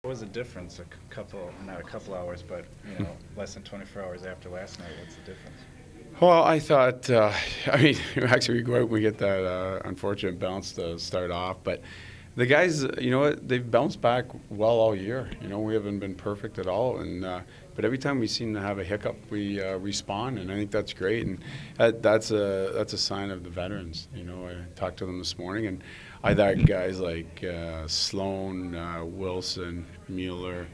What was the difference? Not a couple hours, but less than 24 hours after last night. What's the difference? Well, I thought, I mean, actually, we go out and we get that unfortunate bounce to start off. But the guys, you know what, they've bounced back well all year. We haven't been perfect at all. But every time we seem to have a hiccup, we respond, and I think that's great. And that's a sign of the veterans. I talked to them this morning, and I thought guys like Sloan, Wilson, Mueller,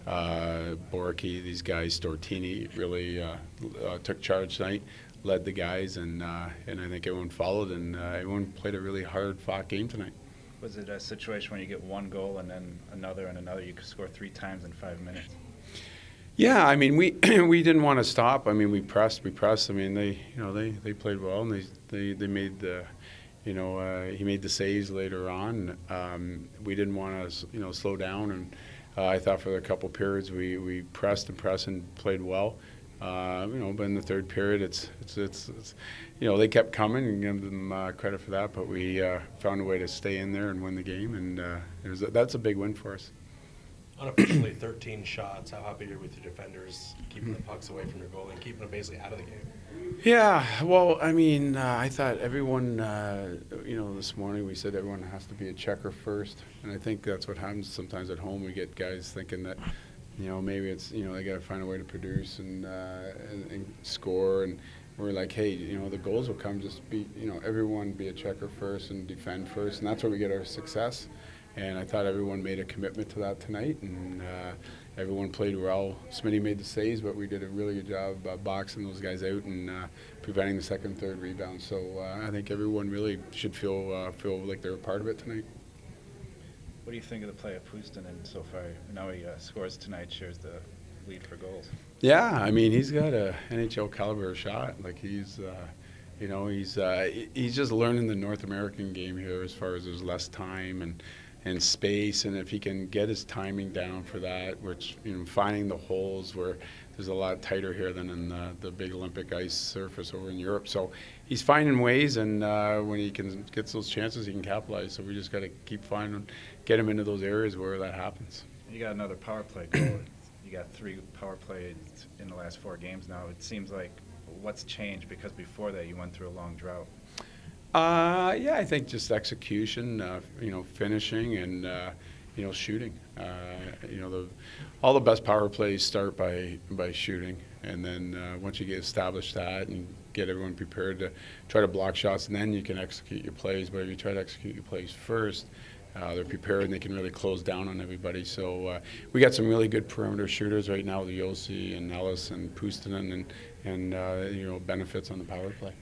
Borky, these guys, Stortini really took charge tonight, led the guys, and I think everyone followed, and everyone played a really hard-fought game tonight. Was it a situation when you get one goal and then another and another? You could score 3 times in 5 minutes. Yeah, I mean we we didn't want to stop. I mean we pressed. I mean they played well, and they made the. He made the saves later on. We didn't want to, slow down, and I thought for a couple periods we pressed and played well. But in the third period, it's they kept coming, and give them credit for that. But we found a way to stay in there and win the game, and that's a big win for us. Unofficially, 13 shots. How happy are you with your defenders keeping the pucks away from your goal and keeping them basically out of the game? Yeah, well, I mean, I thought everyone, this morning we said everyone has to be a checker first, and I think that's what happens sometimes at home. We get guys thinking that, maybe it's, they got to find a way to produce and score, and we're like, hey, the goals will come. Just be, everyone be a checker first and defend first, and that's where we get our success. And I thought everyone made a commitment to that tonight, and everyone played well. Smitty made the saves, but we did a really good job boxing those guys out and preventing the second, third rebound. So I think everyone really should feel like they're a part of it tonight. What do you think of the play of Puustinen so far? Now he scores tonight, shares the lead for goals. Yeah, I mean he's got a NHL caliber shot. Like he's just learning the North American game here as far as there's less time and space, and if he can get his timing down for that, which finding the holes where there's a lot tighter here than in the big Olympic ice surface over in Europe. So he's finding ways, and when he gets those chances, he can capitalize. So we just got to keep finding, get him into those areas where that happens. You got another power play goal. You got 3 power plays in the last 4 games now. It seems like what's changed, because before that you went through a long drought. Yeah, I think just execution, finishing, and shooting. All the best power plays start by shooting, and then once you get established that and get everyone prepared to try to block shots, and then you can execute your plays. But if you try to execute your plays first, they're prepared and they can really close down on everybody. So we got some really good perimeter shooters right now with Yossi and Ellis and Puustinen, and benefits on the power play.